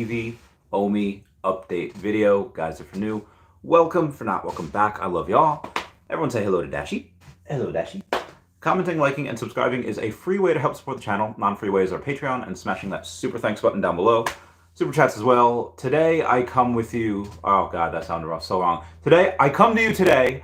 Veve OMI update video. Guys, if you're new, welcome. For not, welcome back. I love y'all. Everyone say hello to Dashie. Hello, Dashie. Commenting, liking, and subscribing is a free way to help support the channel. Non-free ways are Patreon and smashing that super thanks button down below. Super chats as well. Today I come with you. Oh god, that sounded rough, so wrong. Today I come to you today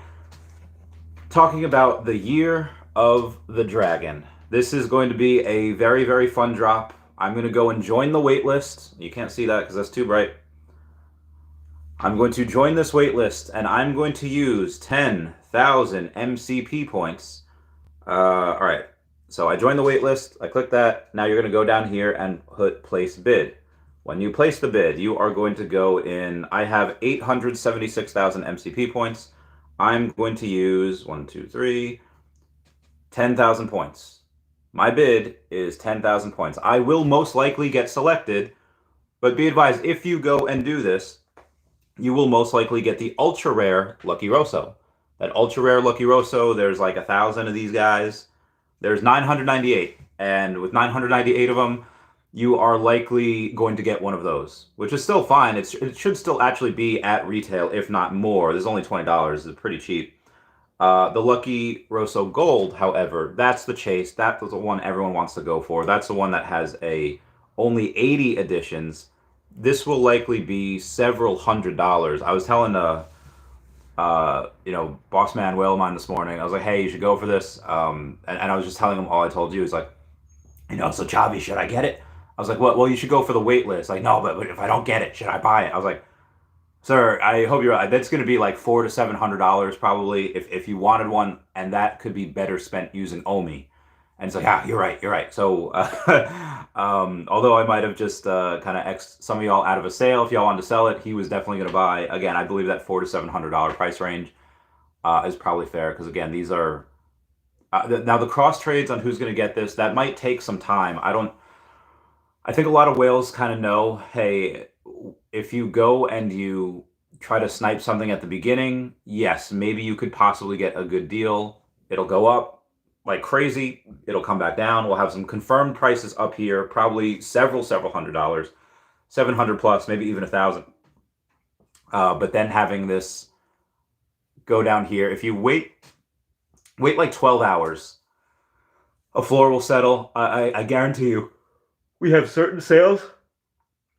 talking about the Year of the Dragon. This is going to be a very, very fun drop. I'm going to go and join the waitlist. You can't see that because that's too bright. I'm going to join this waitlist, and I'm going to use 10,000 MCP points. All right. So I joined the waitlist. I click that. Now you're going to go down here and hit place bid. When you place the bid, you are going to go in. I have 876,000 MCP points. I'm going to use 10,000 points. My bid is 10,000 points. I will most likely get selected, but be advised, if you go and do this, you will most likely get the ultra rare Lucky Rosso. That ultra rare Lucky Rosso, there's like 1,000 of these guys. There's 998, and with 998 of them, you are likely going to get one of those, which is still fine. It should still actually be at retail, if not more. There's only $20. It's pretty cheap. The Lucky Rosso Gold, however, that's the chase. That's the one everyone wants to go for. That's the one that has only 80 editions. This will likely be several $100s. I was telling boss man Will mine this morning. I was like, hey, you should go for this. And I was just telling him all I told you. He's like, so Chavi, should I get it? I was like, well, you should go for the wait list. Like, no, but if I don't get it, should I buy it? I was like, sir, I hope you're right. That's going to be like $400 to $700 probably if you wanted one, and that could be better spent using OMI. And it's like, you're right. So, although I might have just kind of X'd some of y'all out of a sale, if y'all wanted to sell it, he was definitely going to buy. Again, I believe that $400 to $700 price range is probably fair, because again, these are now the cross trades on who's going to get this. That might take some time. I think a lot of whales kind of know, hey, if you go and you try to snipe something at the beginning, yes, maybe you could possibly get a good deal. It'll go up like crazy. It'll come back down. We'll have some confirmed prices up here, probably several $100s, 700 plus, maybe even 1,000. But then having this go down here, if you wait like 12 hours, a floor will settle. I guarantee you. We have certain sales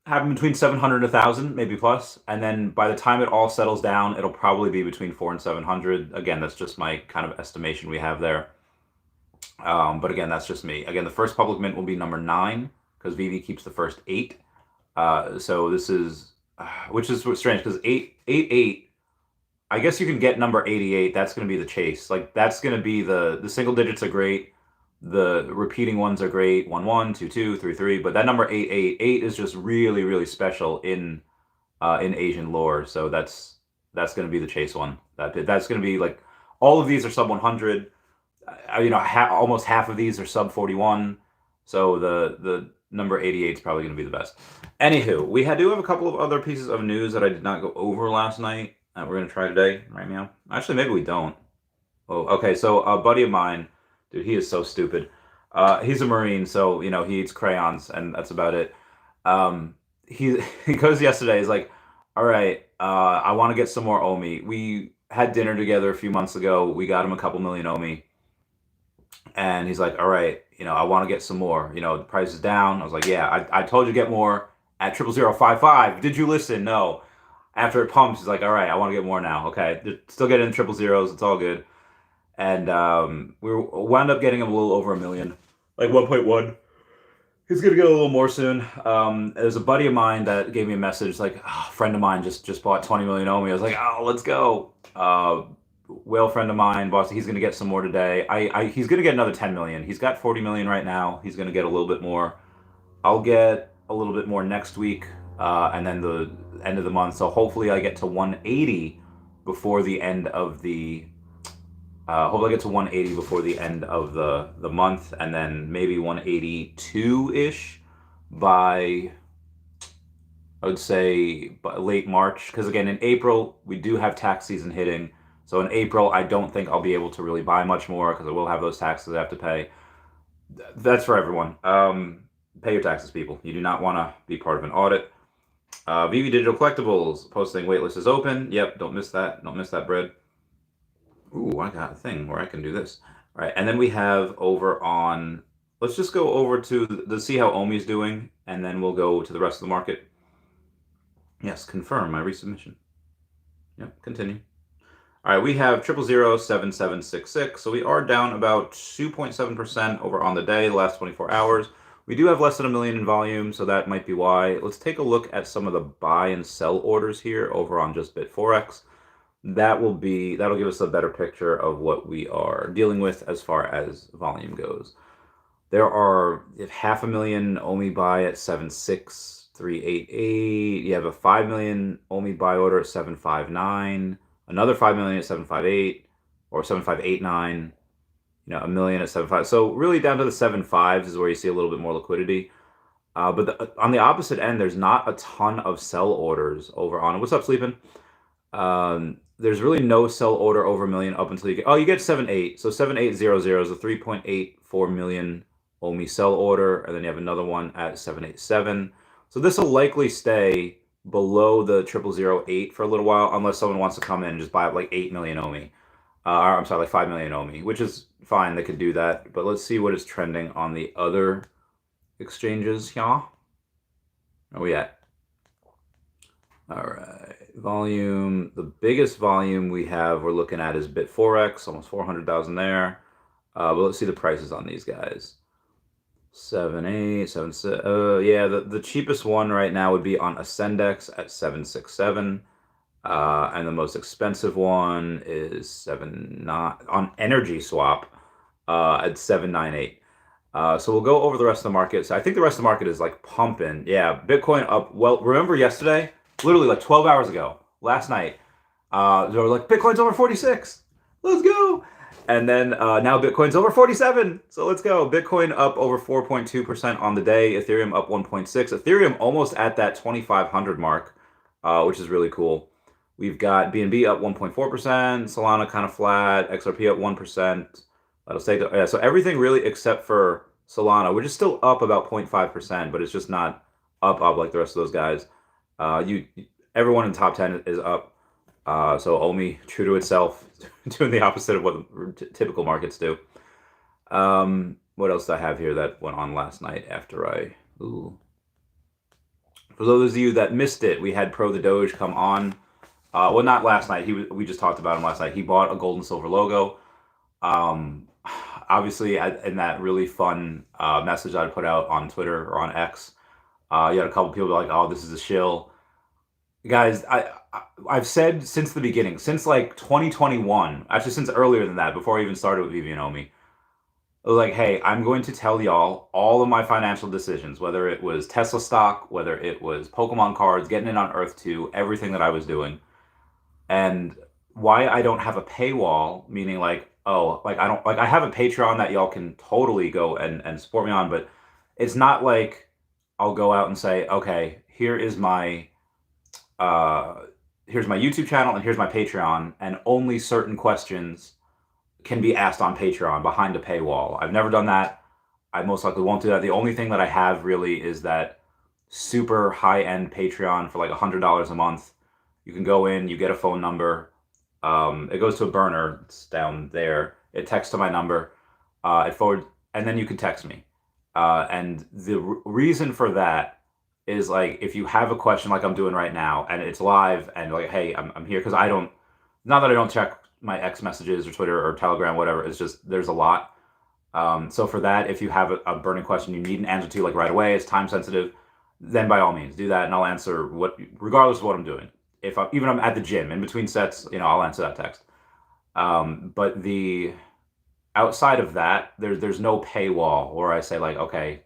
happen between 700 and 1,000, maybe plus, and then by the time it all settles down, it'll probably be between 400 and 700. Again, that's just my kind of estimation we have there. But again, that's just me. Again, the first public mint will be number 9 because Veve keeps the first 8. So this is, which is strange because 888. I guess you can get number 88. That's going to be the chase. Like that's going to be the single digits are great. The repeating ones are great, 1-1, 2-2, 3-3, but that number 888 is just really, really special in Asian lore. So that's going to be the chase one. That's going to be like all of these are sub 100. Almost half of these are sub 41. So the number 88 is probably going to be the best. Anywho, we do have a couple of other pieces of news that I did not go over last night that we're going to try today, right now. Actually, maybe we don't. Oh, okay. So a buddy of mine. Dude, he is so stupid. He's a Marine, so, he eats crayons, and that's about it. He goes yesterday, he's like, all right, I want to get some more OMI. We had dinner together a few months ago. We got him a couple million OMI. And he's like, all right, I want to get some more. The price is down. I was like, yeah, I told you to get more at 00055. Did you listen? No. After it pumps, he's like, all right, I want to get more now. Okay, they're still getting 000s. It's all good. And we wound up getting him a little over $1 million, like 1.1. He's gonna get a little more soon. There's a buddy of mine that gave me a message like, a friend of mine just bought 20 million OMI. I was like, oh, let's go. Whale friend of mine, boss, he's gonna get some more today. He's gonna get another 10 million. He's got 40 million right now. He's gonna get a little bit more. I'll get a little bit more next week, and then the end of the month. So hopefully I get to 180 before the end of the. Hopefully I get to 180 before the end of the month, and then maybe 182-ish by, I would say, by late March. Because again, in April, we do have tax season hitting. So in April, I don't think I'll be able to really buy much more because I will have those taxes I have to pay. That's for everyone. Pay your taxes, people. You do not want to be part of an audit. Veve Digital Collectibles posting waitlist is open. Yep, don't miss that. Don't miss that bread. Ooh, I got a thing where I can do this. All right, and then we have over on. Let's just go over to see how OMI is doing, and then we'll go to the rest of the market. Yes, confirm my resubmission. Yep, continue. All right, we have 0007766. So we are down about 2.7% over on the day, the last 24 hours. We do have less than 1 million in volume, so that might be why. Let's take a look at some of the buy and sell orders here over on just BitForex. That'll give us a better picture of what we are dealing with as far as volume goes. There are 500,000 OMI buy at 76388. You have a 5 million OMI buy order at 759. Another 5 million at 758 or 7589. A million at 7.5. So really down to the 7.5s is where you see a little bit more liquidity. But on the opposite end, there's not a ton of sell orders over on. What's up, Sleeping? There's really no sell order over 1 million up until you get 7.8. So 7.800 is a 3.84 million OMI sell order, and then you have another one at 7.87. So this will likely stay below the 0008 for a little while, unless someone wants to come in and just buy up like 8 million OMI. I'm sorry, like 5 million OMI, which is fine. They could do that. But let's see what is trending on the other exchanges here. Where are we at? All right, volume. The biggest volume we're looking at is BitForex, almost 400,000 there. But let's see the prices on these guys. 7.8, 7.6. Yeah, the cheapest one right now would be on Ascendex at 7.67. And the most expensive one is 7.9 on Energy Swap at 7.98. So we'll go over the rest of the market. So I think the rest of the market is like pumping. Yeah, Bitcoin up. Well, remember yesterday, literally like 12 hours ago, last night, they were like, Bitcoin's over 46. Let's go. And then now Bitcoin's over 47. So let's go. Bitcoin up over 4.2% on the day. Ethereum up 1.6. Ethereum almost at that 2,500 mark, which is really cool. We've got BNB up 1.4%, Solana kind of flat, XRP up 1%. So everything really except for Solana, which is still up about 0.5%, but it's just not up like the rest of those guys. Everyone in the top 10 is up. So OMI, true to itself, doing the opposite of what typical markets do. What else do I have here that went on last night after For those of you that missed it, we had Pro the Doge come on. Well, not last night. We just talked about him last night. He bought a gold and silver logo. Obviously, in that really fun message I put out on Twitter or on X, you had a couple people like, "Oh, this is a shill." Guys, I've said since the beginning, since like 2021, actually since earlier than that, before I even started with Veve and OMI, I was like, hey, I'm going to tell y'all all of my financial decisions, whether it was Tesla stock, whether it was Pokemon cards, getting in on Earth 2, everything that I was doing. And why I don't have a paywall, meaning like, I have a Patreon that y'all can totally go and support me on, but it's not like I'll go out and say, okay, here's my YouTube channel and here's my Patreon, and only certain questions can be asked on Patreon behind a paywall. I've never done that. I most likely won't do that. The only thing that I have really is that super high-end Patreon for like $100 a month. You can go in, you get a phone number. It goes to a burner. It's down there. It texts to my number. It forwards, and then you can text me. And the reason for that is like if you have a question like I'm doing right now and it's live and like, hey, I'm here because not that I don't check my X messages or Twitter or Telegram, whatever. It's just there's a lot. So for that, if you have a burning question you need an answer to like right away, it's time sensitive, then by all means do that and I'll answer regardless of what I'm doing. If even I'm at the gym in between sets, I'll answer that text. But the outside of that, there's no paywall where I say like, okay,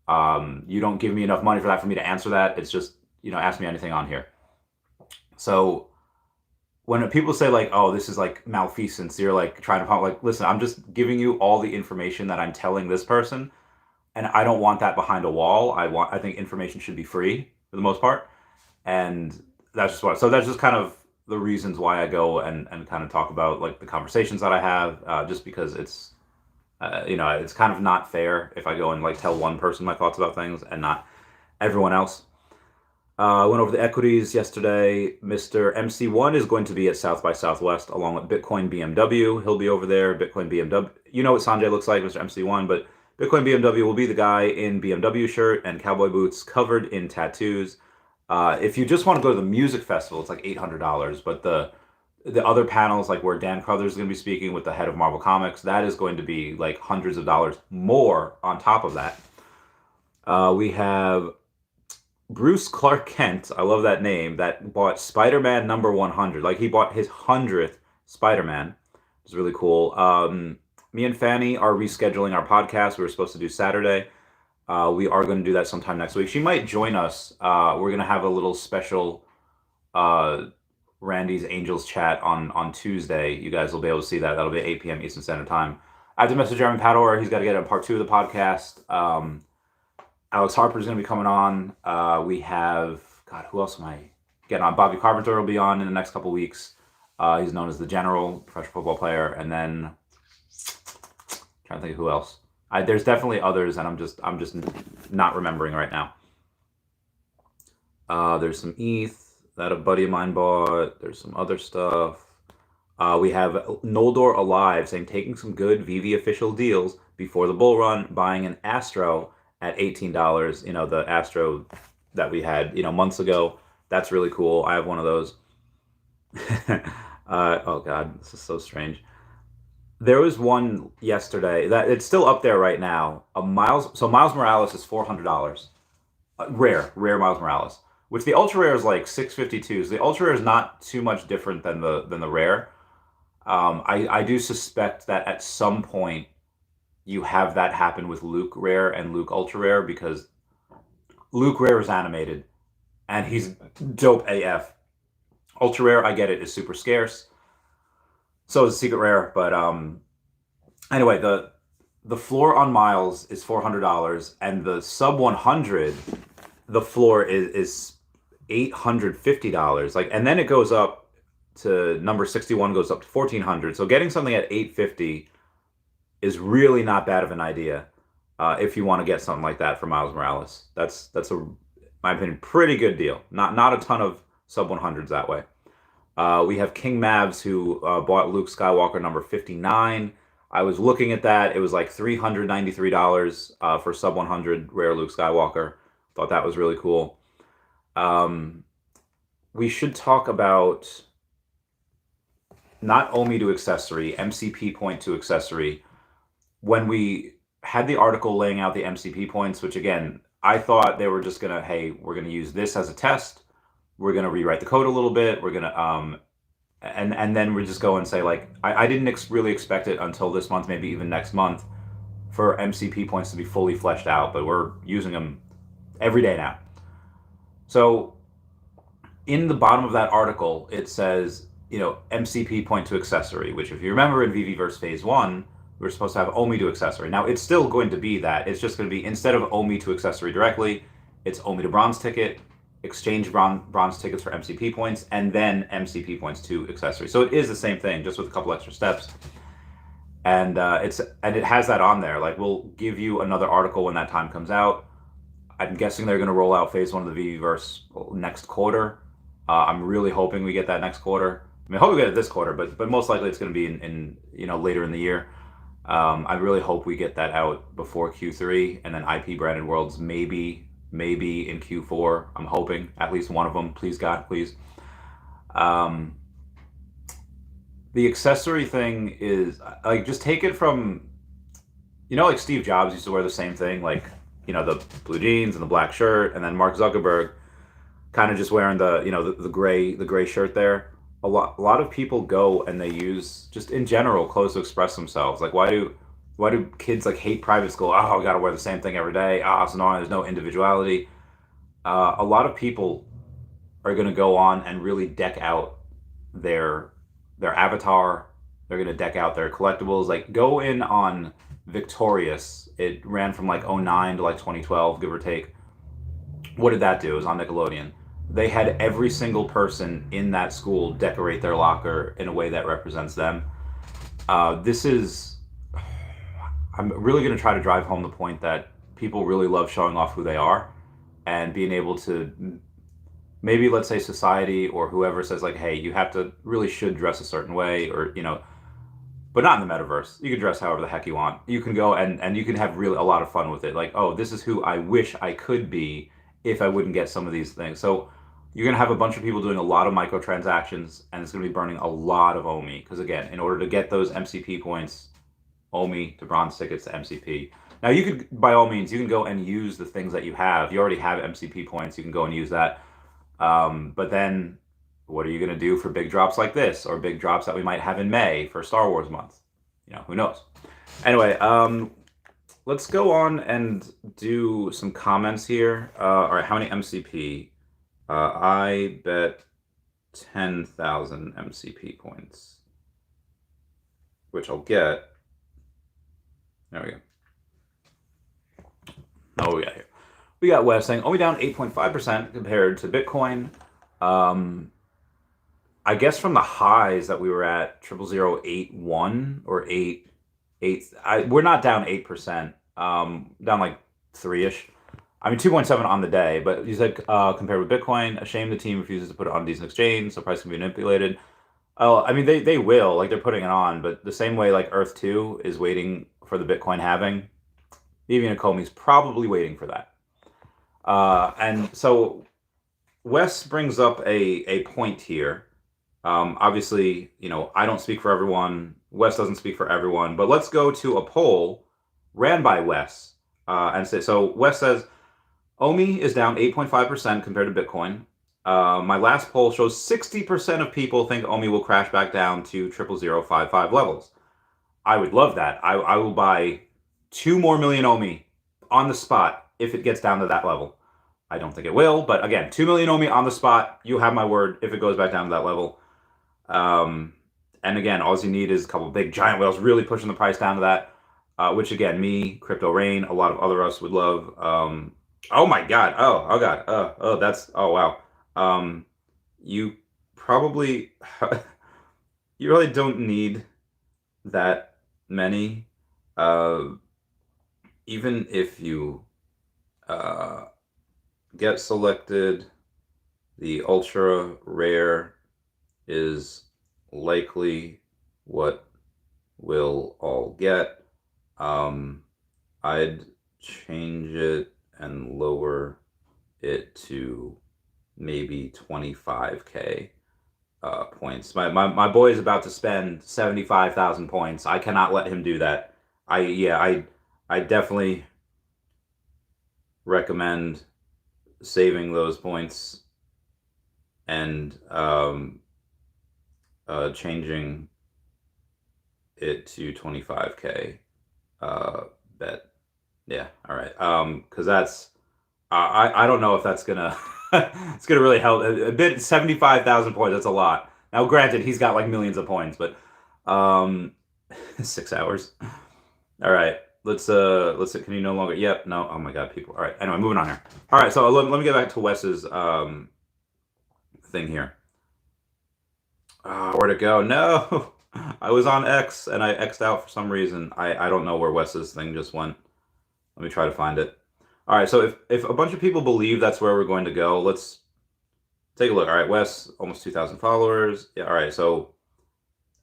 you don't give me enough money for me to answer that. It's just, ask me anything on here. So when people say like, oh, this is like malfeasance, you're like trying to like, listen, I'm just giving you all the information that I'm telling this person. And I don't want that behind a wall. I think information should be free for the most part. And that's just kind of the reasons why I go and kind of talk about like the conversations that I have, just because it's, it's kind of not fair if I go and like tell one person my thoughts about things and not everyone else. I went over the equities yesterday. Mr. MC1 is going to be at South by Southwest along with Bitcoin BMW. He'll be over there. Bitcoin BMW. You know what Sanjay looks like, Mr. MC1, but Bitcoin BMW will be the guy in BMW shirt and cowboy boots covered in tattoos. If you just want to go to the music festival, it's like $800. But the other panels, like where Dan Crothers is going to be speaking with the head of Marvel Comics, that is going to be like hundreds of dollars more on top of that. We have Bruce Clark Kent, I love that name, that bought Spider-Man number 100. Like he bought his 100th Spider-Man. It's really cool. Me and Fanny are rescheduling our podcast. We were supposed to do Saturday. We are going to do that sometime next week. She might join us. We're going to have a little special Randy's Angels chat on Tuesday. You guys will be able to see that. That'll be 8 p.m. Eastern Standard Time. I have to message Jeremy Pador. He's got to get a part 2 of the podcast. Alex Harper's going to be coming on. We have, God, who else am I getting on? Bobby Carpenter will be on in the next couple weeks. He's known as the General, professional football player. And then, I'm trying to think of who else. There's definitely others, and I'm just not remembering right now. There's some ETH that a buddy of mine bought. There's some other stuff. We have Noldor Alive saying, taking some good Veve official deals before the bull run, buying an Astro at $18. You know, the Astro that we had, months ago. That's really cool. I have one of those. Oh God, this is so strange. There was one yesterday that it's still up there right now. Miles Morales is $400. Rare Miles Morales, which the ultra rare is like $652. So the ultra rare is not too much different than the rare. I do suspect that at some point you have that happen with Luke Rare and Luke Ultra Rare, because Luke Rare is animated and he's dope AF. Ultra Rare, I get it, is super scarce. So is Secret Rare, but anyway, the floor on Miles is $400, and the sub 100, the floor is $850. Like, and then it goes up to number 61, goes up to $1,400. So getting something at $850 is really not bad of an idea if you want to get something like that for Miles Morales. That's my opinion, pretty good deal. Not a ton of sub 100s that way. We have King Mavs, who bought Luke Skywalker number 59. I was looking at that. It was like $393 for sub 100 rare Luke Skywalker. Thought that was really cool. We should talk about not OMI to accessory, MCP point to accessory. When we had the article laying out the MCP points, which again, I thought they were just gonna, hey, we're gonna use this as a test. We're gonna rewrite the code a little bit. We're gonna and then we just go and say, like, I didn't really expect it until this month, maybe even next month, for MCP points to be fully fleshed out. But we're using them every day now. So in the bottom of that article, it says, MCP point to accessory, which if you remember in Veveverse Phase 1, we're supposed to have OMI to accessory. Now, it's still going to be that. It's just going to be, instead of OMI to accessory directly, it's OMI to bronze ticket, exchange bronze tickets for MCP points, and then MCP points to accessory. So it is the same thing, just with a couple extra steps. And it has that on there. Like, we'll give you another article when that time comes out. I'm guessing they're going to roll out Phase 1 of the Veveverse next quarter. I'm really hoping we get that next quarter. I mean, I hope we get it this quarter, but most likely it's going to be in later in the year. I really hope we get that out before Q3, and then IP branded worlds maybe in Q4. I'm hoping at least one of them. Please God, please. The accessory thing is, like, just take it from, like Steve Jobs used to wear the same thing, like, the blue jeans and the black shirt, and then Mark Zuckerberg kind of just wearing the gray shirt there. A lot of people go and they use, just in general, clothes to express themselves. Like, why do kids like hate private school? Oh, I gotta wear the same thing every day. It's annoying. There's no individuality. A lot of people are gonna go on and really deck out their avatar. They're gonna deck out their collectibles. Like, go in on Victorious. It ran from like 2009 to like 2012, give or take. What did that do? It was on Nickelodeon. They had every single person in that school decorate their locker in a way that represents them. I'm really going to try to drive home the point that people really love showing off who they are and being able to maybe let's say society or whoever says like, hey, you have to really should dress a certain way, or but not in the metaverse. You can dress however the heck you want. You can go and you can have really a lot of fun with it. Like, oh, this is who I wish I could be if I wouldn't get some of these things. So you're gonna have a bunch of people doing a lot of microtransactions, and it's gonna be burning a lot of OMI. Because again, in order to get those MCP points, OMI to bronze tickets to MCP. Now you could, by all means, you can go and use the things that you have. You already have MCP points. You can go and use that. But then what are you going to do for big drops like this, or big drops that we might have in May for Star Wars month? Who knows? Anyway, let's go on and do some comments here. All right, how many MCP? I bet 10,000 MCP points, which I'll get. There we go. Oh, we got here. We got Wes saying only down 8.5% compared to Bitcoin. I guess from the highs that we were at 0081 or 8, we're not down 8%, down like 3-ish. I mean 2.7 on the day, but you said compared with Bitcoin, a shame the team refuses to put it on decent exchange, so price can be manipulated. Oh, I mean they will, like they're putting it on, but the same way like Earth 2 is waiting for the Bitcoin halving, Veve and Comey's probably waiting for that. And so Wes brings up a point here. Obviously, I don't speak for everyone. Wes doesn't speak for everyone. But let's go to a poll ran by Wes. And say, so Wes says, OMI is down 8.5% compared to Bitcoin. My last poll shows 60% of people think OMI will crash back down to 0.0055 levels. I would love that. I will buy 2 more million OMI on the spot if it gets down to that level. I don't think it will, but again, 2 million OMI on the spot. You have my word if it goes back down to that level. And again, all you need is a couple of big giant whales really pushing the price down to that, which again, me, Crypto Rain, a lot of other us would love. Oh my God. Oh God. Oh wow. You probably, you really don't need that many. Even if you get selected, the ultra rare is likely what we'll all get. I'd change it and lower it to maybe 25k points. My boy is about to spend 75,000 points. I cannot let him do that. I definitely recommend saving those points and changing it to 25k bet. Yeah, all right. Because that's I don't know if that's gonna it's gonna really help. A bit 75,000 points. That's a lot. Now, granted, he's got like millions of points, but 6 hours. All right. Let's can you no longer? Yep. No. Oh my God, people. All right. Anyway, moving on here. All right. So let me get back to Wes's thing here. Where'd it go? No, I was on X and I X'd out for some reason. I don't know where Wes's thing just went. Let me try to find it. All right. So if a bunch of people believe that's where we're going to go, let's take a look. All right, Wes, almost 2,000 followers. Yeah. All right. So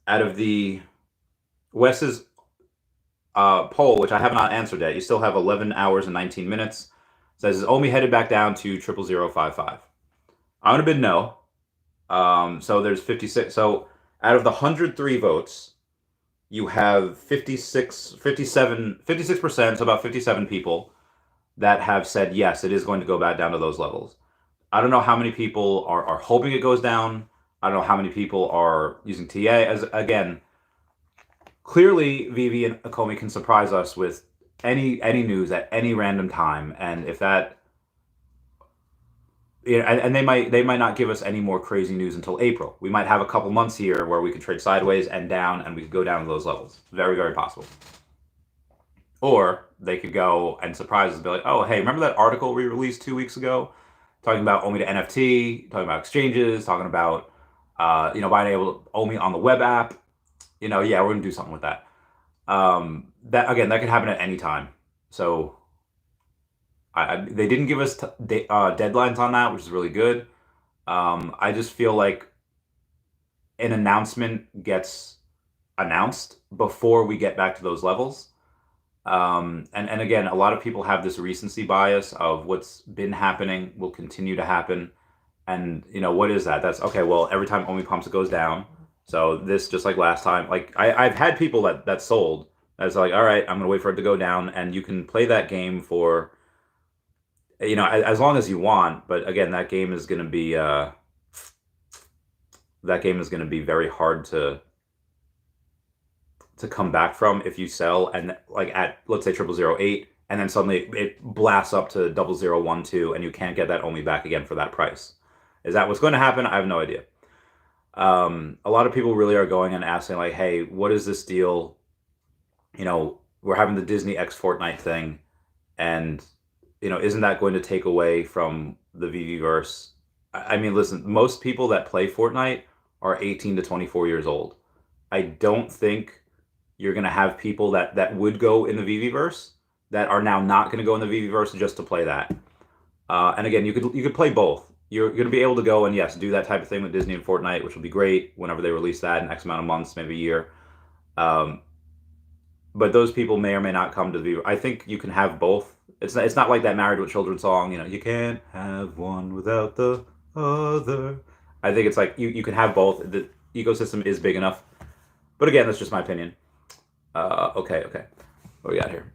out of the Wes's poll, which I have not answered yet, you still have 11 hours and 19 minutes. It says, is OMI headed back down to 0.0055? I'm going to bid no. So there's 56. So out of the 103 votes, you have 56%, so about 57 people that have said, yes, it is going to go back down to those levels. I don't know how many people are hoping it goes down. I don't know how many people are using TA. As again, clearly, Veve and Comey can surprise us with any news at any random time, and if that, and they might not give us any more crazy news until April. We might have a couple months here where we could trade sideways and down, and we could go down to those levels. Very, very possible. Or they could go and surprise us and be like, oh, hey, remember that article we released 2 weeks ago talking about OMI to NFT, talking about exchanges, talking about buying able to OMI on the web app. Yeah, we're gonna do something with that. That could happen at any time. So they didn't give us deadlines on that, which is really good. I just feel like an announcement gets announced before we get back to those levels. And again, a lot of people have this recency bias of what's been happening will continue to happen. And what is that? That's okay. Well, every time OMI pumps, it goes down. So this, just like last time, like I've had people that sold. That's like, all right, I'm gonna wait for it to go down, and you can play that game for as long as you want. But again, that game is gonna be very hard to come back from if you sell and like at, let's say, 0008, and then suddenly it blasts up to 0012, and you can't get that OMI back again for that price. Is that what's going to happen? I have no idea. A lot of people really are going and asking like, hey, what is this deal? We're having the Disney X Fortnite thing, and isn't that going to take away from the VVverse? I mean, listen, most people that play Fortnite are 18 to 24 years old. I don't think you're going to have people that would go in the VVverse that are now not going to go in the VVverse just to play that. And again, you could play both. You're going to be able to go and, yes, do that type of thing with Disney and Fortnite, which will be great whenever they release that in X amount of months, maybe a year. But those people may or may not come to the VVverse. I think you can have both. It's not like that Married with Children song, you can't have one without the other. I think it's like you can have both. The ecosystem is big enough. But again, that's just my opinion. Okay. What we got here?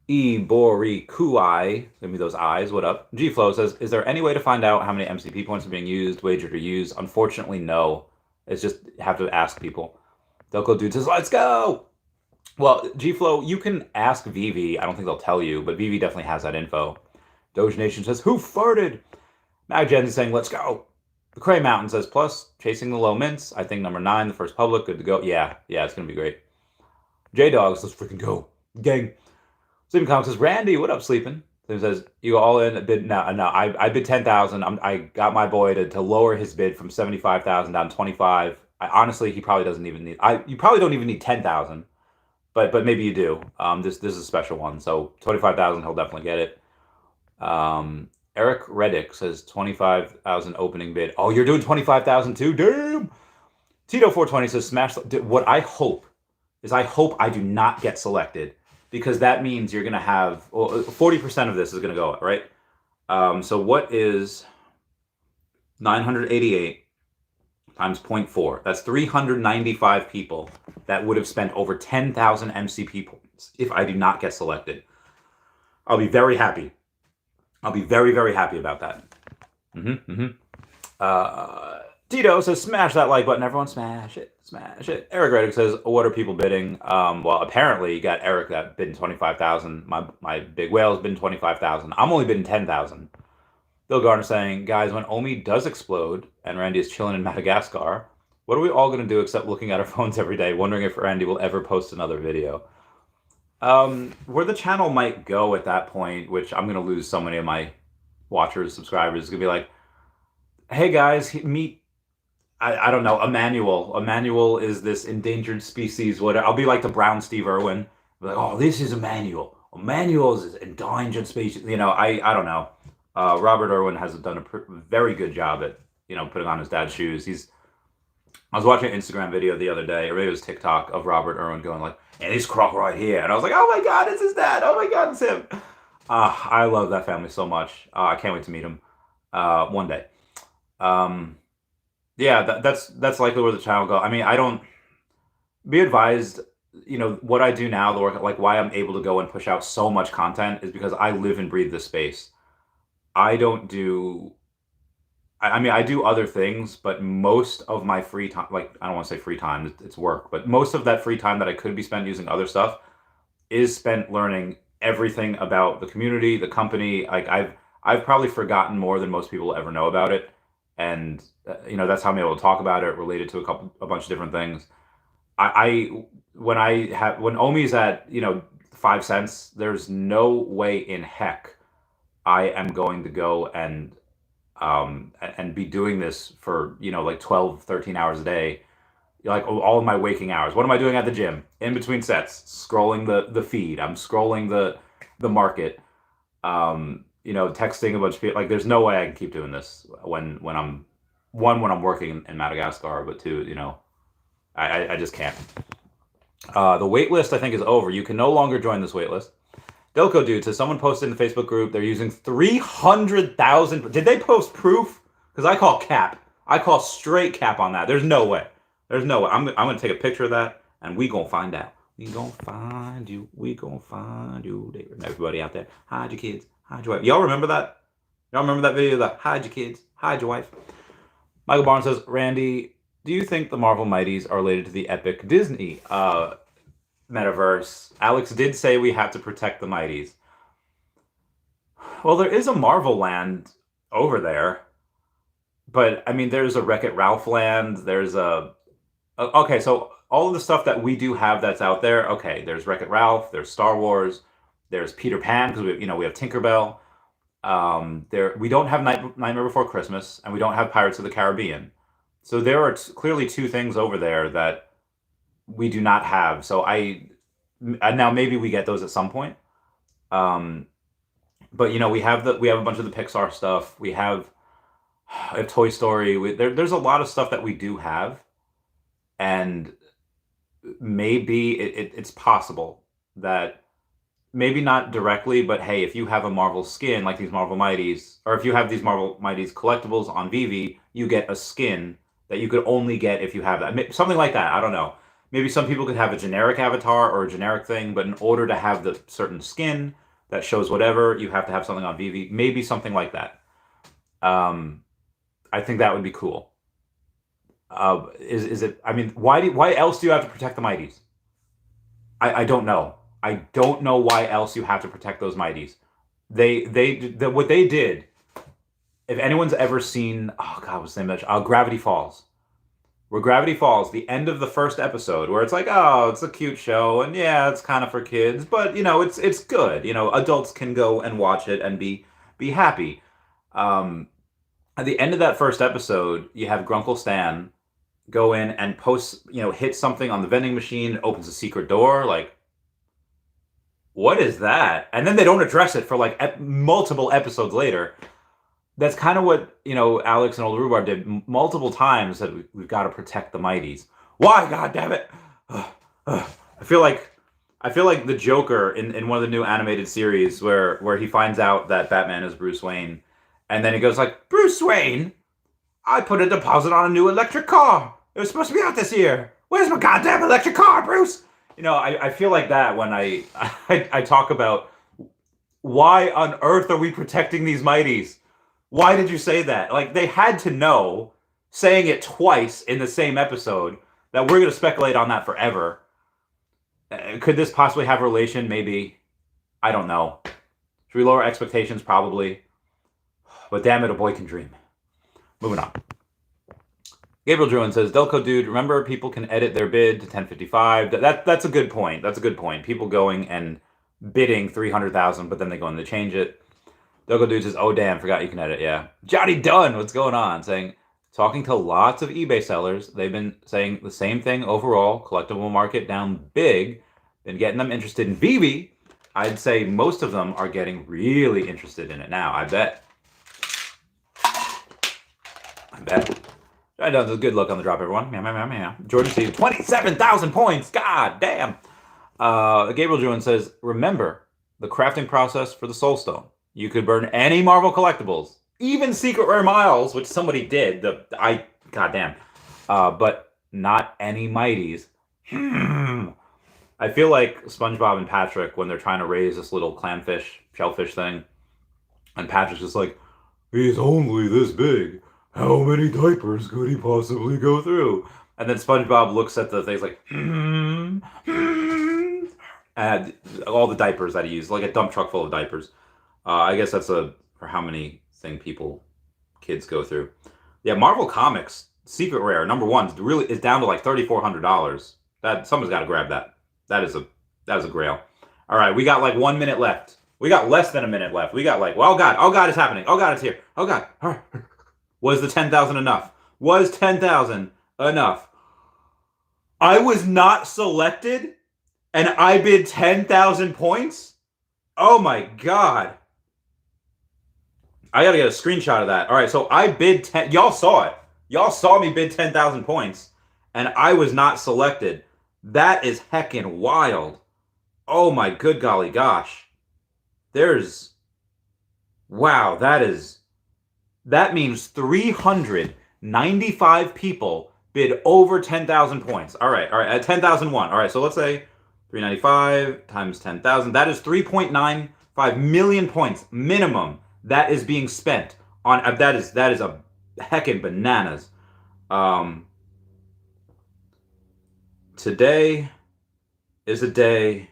Kuai, give me those eyes. What up? G-Flow says, is there any way to find out how many MCP points are being used, wagered, or used? Unfortunately, no. It's just have to ask people. Delco Dude says, let's go! Well, G-Flow, you can ask Veve. I don't think they'll tell you, but Veve definitely has that info. Doge Nation says, who farted? Mag Jen's is saying, let's go. The Cray Mountain says, plus, chasing the low mints. I think number 9, the first public, good to go. Yeah, it's going to be great. J-Dogs, let's freaking go. Gang. Sleeping Comics says, Randy, what up, Sleeping? He says, you all in? Bid? No, I bid 10,000. I got my boy to lower his bid from 75,000 down 25. Honestly, he probably doesn't even need. You probably don't even need 10,000, but maybe you do. This is a special one, so 25,000, he'll definitely get it. Eric Reddick says 25,000 opening bid. Oh, you're doing 25,000 too? Damn. Tito 420 says smash. What I hope is I do not get selected, because that means you're gonna have 40% of this is gonna go, right? So what is 988 times 0.4? That's 395 people that would have spent over 10,000 MCP points if I do not get selected. I'll be very happy. I'll be very, very happy about that. Tito says, smash that like button. Everyone smash it. Smash it. Eric Reddick says, what are people bidding? Well, apparently you got Eric that bidding 25,000. My big whale's bidding 25,000. I'm only bidding 10,000. Bill Garner saying, guys, when OMI does explode and Randy is chilling in Madagascar, what are we all going to do except looking at our phones every day, wondering if Randy will ever post another video? Where the channel might go at that point, which I'm going to lose so many of my watchers, subscribers, is going to be like, hey guys, meet, I don't know, Emmanuel. Emmanuel is this endangered species. Whatever. I'll be like the brown Steve Irwin. Be like, oh, this is Emmanuel. Emmanuel is an endangered species. I don't know. Robert Irwin has done a very good job at, putting on his dad's shoes. I was watching an Instagram video the other day, or maybe it was TikTok, of Robert Irwin going like, and he's croc right here. And I was like, oh my God, it's his dad. Oh my God, it's him. I love that family so much. I can't wait to meet him one day. Yeah, that's likely where the channel will go. I mean, I don't, be advised, what I do now, the work, like why I'm able to go and push out so much content is because I live and breathe this space. I don't do, I mean, I do other things, but most of my free time, like, I don't want to say free time, it's work, but most of that free time that I could be spent using other stuff is spent learning everything about the community, the company. Like, I've probably forgotten more than most people ever know about it. And, that's how I'm able to talk about it, related to a bunch of different things. When OMI's at, 5 cents, there's no way in heck I am going to go and be doing this for, like 12, 13 hours a day, like all of my waking hours. What am I doing at the gym? In between sets, scrolling the feed. I'm scrolling the market. texting a bunch of people. Like, there's no way I can keep doing this when I'm when I'm working in Madagascar, but two, I just can't. The wait list, I think, is over. You can no longer join this wait list. Delco Dude says someone posted in the Facebook group they're using 300,000. Did they post proof? Because I call cap. I call straight cap on that. There's no way. There's no way. I'm going to take a picture of that, and we going to find out. We going to find you. We going to find you. Everybody out there, hide your kids. Hide your wife. Y'all remember that? Y'all remember that video? That hide your kids. Hide your wife. Michael Barnes says, Randy, do you think the Marvel Mighties are related to the Epic Disney metaverse? Alex did say we have to protect the Mighties. Well, there is a Marvel land over there, but I mean, there's a Wreck-It Ralph land. There's okay, so all of the stuff that we do have that's out there. Okay, there's Wreck-It Ralph. There's Star Wars. There's Peter Pan because we have Tinkerbell. We don't have Nightmare Before Christmas, and we don't have Pirates of the Caribbean. So there are clearly two things over there that we do not have. So now maybe we get those at some point. But we have a bunch of the Pixar stuff. We have Toy Story. There's a lot of stuff that we do have, and maybe it's possible that. Maybe not directly, but hey, if you have a Marvel skin like these Marvel Mighties, or if you have these Marvel Mighties collectibles on Veve, you get a skin that you could only get if you have that. Something like that. I don't know. Maybe some people could have a generic avatar or a generic thing, but in order to have the certain skin that shows whatever, you have to have something on Veve. Maybe something like that. I think that would be cool. Is it? I mean, why else do you have to protect the Mighties? I don't know. I don't know why else you have to protect those Mighties. What they did. If anyone's ever seen, oh God, what's the name of that? Gravity Falls. Where Gravity Falls, the end of the first episode, where it's like, oh, it's a cute show, and yeah, it's kind of for kids, but it's good. Adults can go and watch it and be happy. At the end of that first episode, you have Grunkle Stan go in and hit something on the vending machine, opens a secret door, like. What is that? And then they don't address it for like multiple episodes later. That's kind of what, Alex and Old Rhubarb did multiple times, that we've got to protect the Mighties. Why? God damn it. I feel like the Joker in one of the new animated series where he finds out that Batman is Bruce Wayne, and then he goes like, Bruce Wayne? I put a deposit on a new electric car. It was supposed to be out this year. Where's my goddamn electric car, Bruce? I feel like that when I talk about why on earth are we protecting these Mighties? Why did you say that? Like, they had to know, saying it twice in the same episode, that we're going to speculate on that forever. Could this possibly have a relation? Maybe. I don't know. Should we lower expectations? Probably. But damn it, a boy can dream. Moving on. Gabriel Druin says, Delco Dude, remember people can edit their bid to 1055. That's a good point. That's a good point. People going and bidding 300,000, but then they go and they change it. Delco Dude says, oh damn, forgot you can edit. Yeah. Johnny Dunn, what's going on? Saying, talking to lots of eBay sellers, they've been saying the same thing overall. Collectible market down big. Been getting them interested in Veve. I'd say most of them are getting really interested in it now. I bet. That does a good look on the drop, everyone. Meow, meow, meow, meow. Jordan Steve, 27,000 points. God damn. Gabriel Druin says, remember the crafting process for the Soul Stone. You could burn any Marvel collectibles, even Secret Rare Miles, which somebody did. Goddamn. But not any Mighties. I feel like SpongeBob and Patrick when they're trying to raise this little clamfish, shellfish thing. And Patrick's just like, he's only this big. How many diapers could he possibly go through? And then SpongeBob looks at the things like, and all the diapers that he used, like a dump truck full of diapers. I guess that's for how many kids go through. Yeah, Marvel Comics, Secret Rare, #1, is down to like $3,400. Someone's got to grab that. That is a grail. All right, we got like 1 minute left. We got less than a minute left. We got like, well, oh God, it's happening. Oh God, it's here. Oh God. All right. Was the 10,000 enough? Was 10,000 enough? I was not selected, and I bid 10,000 points? Oh my God. I gotta get a screenshot of that. All right, so I bid 10. Y'all saw it. Y'all saw me bid 10,000 points, and I was not selected. That is heckin' wild. Oh my good golly gosh. There's wow. That means 395 people bid over 10,000 points. All right, at 10,001. All right, so let's say 395 times 10,000. That is 3.95 million points minimum that is being spent on. That is a heckin' bananas. Today is a day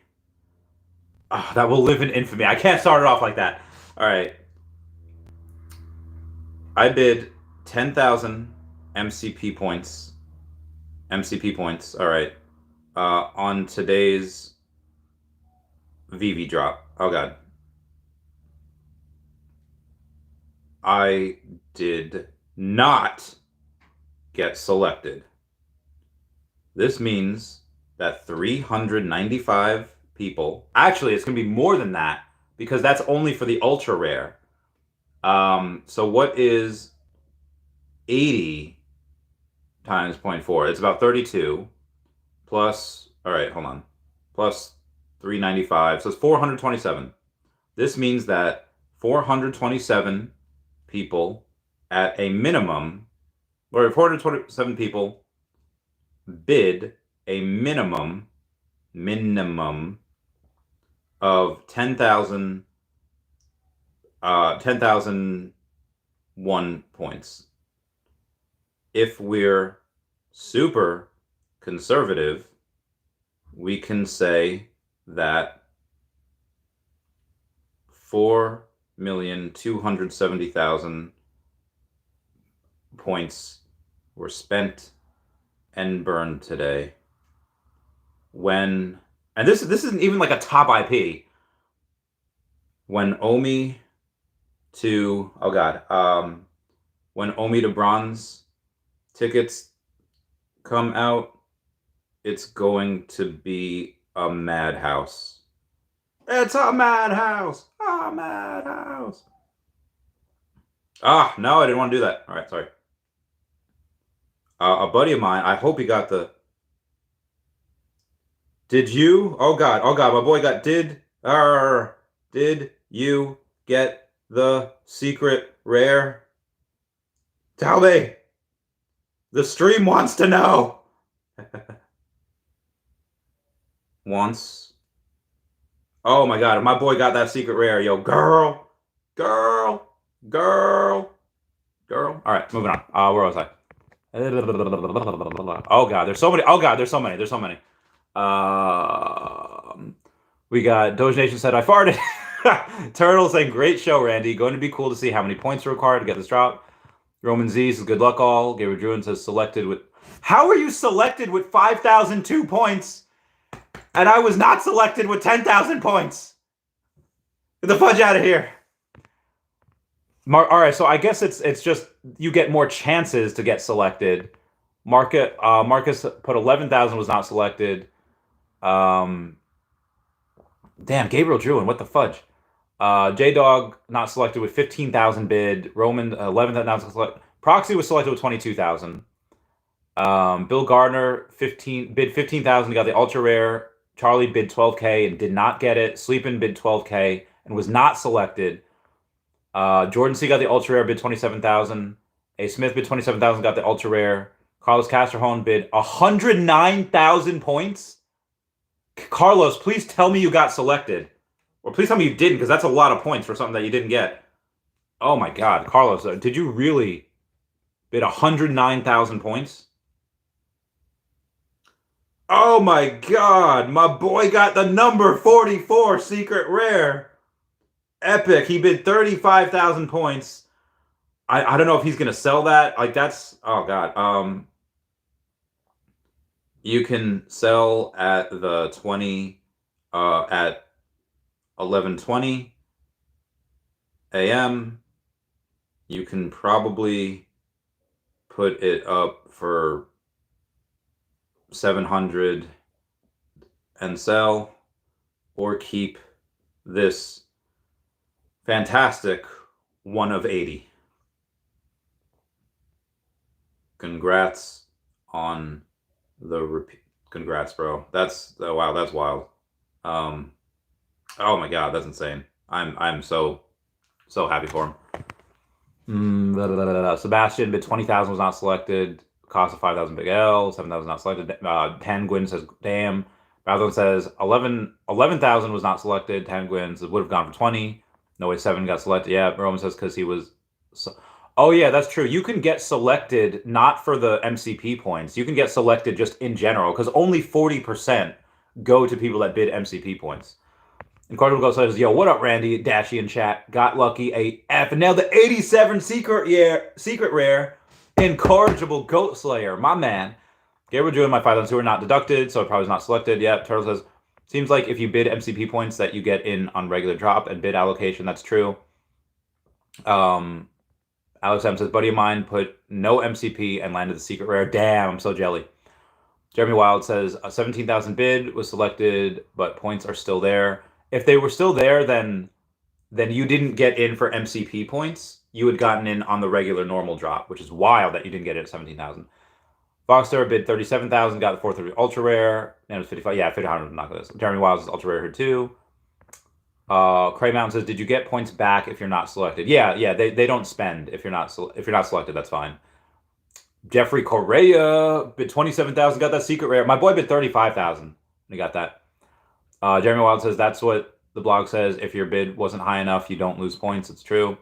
that will live in infamy. I can't start it off like that. All right. I bid 10,000 MCP points. MCP points. All right. On today's Veve drop. Oh god. I did not get selected. This means that 395 people. Actually, it's going to be more than that because that's only for the ultra rare. So what is 80 times 0.4? It's about 32 plus, all right, hold on, plus 395. So it's 427. This means that 427 people at a minimum, or 427 people bid a minimum of 10,001 points. If we're super conservative, we can say that 4,270,000 points were spent and burned today. And this isn't even like a top IP. When OMI to when OMI to bronze tickets come out, it's going to be a madhouse. It's a madhouse. A madhouse. No, I didn't want to do that. All right, sorry. A buddy of mine, I hope he got the. Did you? Oh god, my boy got did you get the secret rare? Tell me. The stream wants to know. Once. Oh my god, if my boy got that secret rare, yo, girl. All right, moving on. Where was I? Oh god, there's so many. We got Doge Nation said I farted. Turtle saying great show, Randy. Going to be cool to see how many points are required to get this drop. Roman Z says good luck all. Gabriel Druin says selected with. How are you selected with 5,002 points, and I was not selected with 10,000 points? Get the fudge out of here. All right, so I guess it's just you get more chances to get selected. Marcus put 11,000 was not selected. Damn, Gabriel Druin, what the fudge? J-Dog not selected with 15,000 bid. Roman 11,000 not selected. Proxy was selected with 22,000. Bill Gardner bid 15,000, got the ultra rare. Charlie bid 12K and did not get it. Sleepin bid 12K and was not selected. Jordan C got the ultra rare, bid 27,000. A Smith bid 27,000, got the ultra rare. Carlos Castrejón bid 109,000 points. Carlos, please tell me you got selected. Or please tell me you didn't, because that's a lot of points for something that you didn't get. Oh my god, Carlos, did you really bid 109,000 points? Oh my god, my boy got the number 44 secret rare. Epic. He bid 35,000 points. I don't know if he's going to sell that. Like that's, oh god. You can sell at the 20 at 11:20 a.m. You can probably put it up for 700 and sell, or keep this fantastic 1 of 80. Congrats on the repeat. Congrats, bro. That's wow. That's wild. Oh my god, that's insane. I'm so happy for him. Sebastian bid 20,000 was not selected. Cost of 5,000 big L. 7,000 not selected. Penguin says damn. Bowden says 11,000 was not selected. Penguin says would have gone for 20. No way 7 got selected. Yeah, Roman says because he was. Oh yeah, that's true. You can get selected not for the MCP points. You can get selected just in general because only 40% go to people that bid MCP points. And Cardinal Ghost says, "Yo, what up, Randy? Dashy in chat. Got lucky AF. And now the 87 secret rare, incorrigible Goat Slayer. My man. Gabriel Drew and my 5,000 were not deducted, so it probably was not selected. Yep. Turtle says, seems like if you bid MCP points that you get in on regular drop and bid allocation. That's true. Alex M says, buddy of mine put no MCP and landed the secret rare. Damn, I'm so jelly. Jeremy Wild says, 17,000 bid was selected, but points are still there. If they were still there, then you didn't get in for MCP points. You had gotten in on the regular normal drop, which is wild that you didn't get it at 17,000. Foxstar bid 37,000, got the 430 ultra rare. And it was 55. Yeah, 500. Not this. Jeremy Wild says ultra rare here too. Cray Mountain says, did you get points back if you're not selected? Yeah. They don't spend if you're not selected. That's fine. Jeffrey Correa bid 27,000, got that secret rare. My boy bid 35,000. He got that. Jeremy Wild says that's what the blog says. If your bid wasn't high enough, you don't lose points. It's true.